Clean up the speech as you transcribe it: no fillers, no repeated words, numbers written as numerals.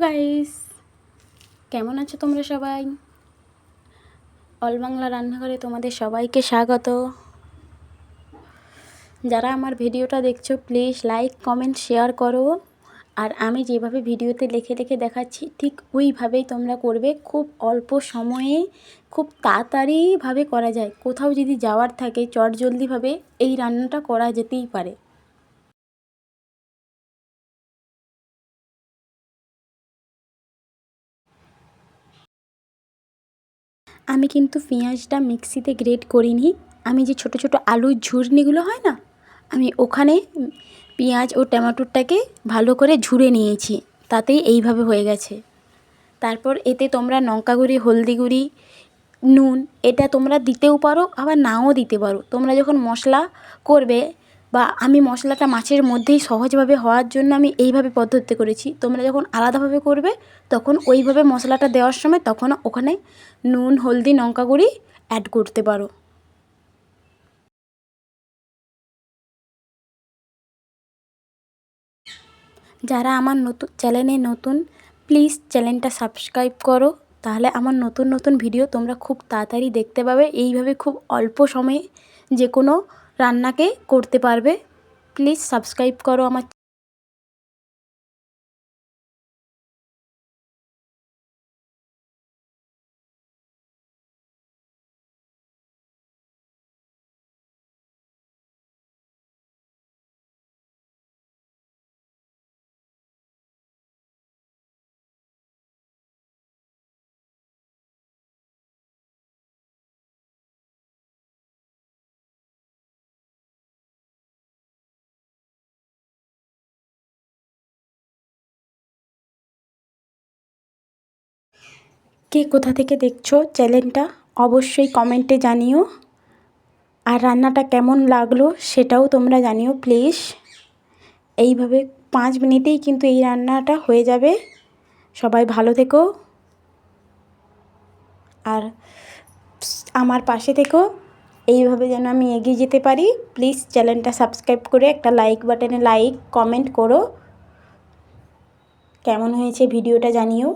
Guys, কেমন আছো তোমরা সবাই? অল বাংলা রান্নাঘরে তোমাদের সবাইকে স্বাগত। যারা আমার ভিডিওটা দেখছো প্লিজ লাইক কমেন্ট শেয়ার করো। আর আমি যেভাবে ভিডিওতে লিখে লিখে দেখাচ্ছি ঠিক ওইভাবেই তোমরা করবে। খুব অল্প সময়ে খুব তাড়াতাড়িভাবে করা যায়। কোথাও যদি যাওয়ার থাকে চটজলদিভাবে এই রান্নাটা করা যেতেই পারে। আমি কিন্তু পেঁয়াজটা মিক্সিতে গ্রেট করিনি। আমি যে ছোটো ছোটো আলুর ঝুরনিগুলো হয় না, আমি ওখানে পেঁয়াজ ও টমেটোটাকে ভালো করে ঝুরে নিয়েছি, তাতেই এইভাবে হয়ে গেছে। তারপর এতে তোমরা লঙ্কা গুঁড়ি, হলদি গুঁড়ি, নুন এটা তোমরা দিতেও পারো আবার নাও দিতে পারো। তোমরা যখন মশলা করবে বা আমি মশলাটা মাছের মধ্যেই সহজভাবে হওয়ার জন্য আমি এইভাবে পদ্ধতি করেছি। তোমরা যখন আলাদাভাবে করবে তখন ওইভাবে মশলাটা দেওয়ার সময় তখন ওখানে নুন, হলদি, লঙ্কা গুঁড়ি অ্যাড করতে পারো। যারা আমার চ্যানেলে নতুন প্লিজ চ্যানেলটা সাবস্ক্রাইব করো, তাহলে আমার নতুন নতুন ভিডিও তোমরা খুব তাড়াতাড়ি দেখতে পাবে। এইভাবে খুব অল্প সময়ে যে কোনো রান্নাকে করতে পারবে। প্লিজ সাবস্ক্রাইব করো আমার। কে কোথা থেকে দেখছো চ্যানেলটা অবশ্যই কমেন্টে জানিও। আর রান্নাটা কেমন লাগলো সেটাও তোমরা জানিও প্লিজ। এইভাবে 5 মিনিটেই কিন্তু এই রান্নাটা হয়ে যাবে। সবাই ভালো থেকো আর আমার পাশে থেকো। এইভাবে যেন আমি এগিয়ে যেতে পারি। প্লিজ চ্যানেলটা সাবস্ক্রাইব করে একটা লাইক বাটনে লাইক কমেন্ট করো। কেমন হয়েছে ভিডিওটা জানিও।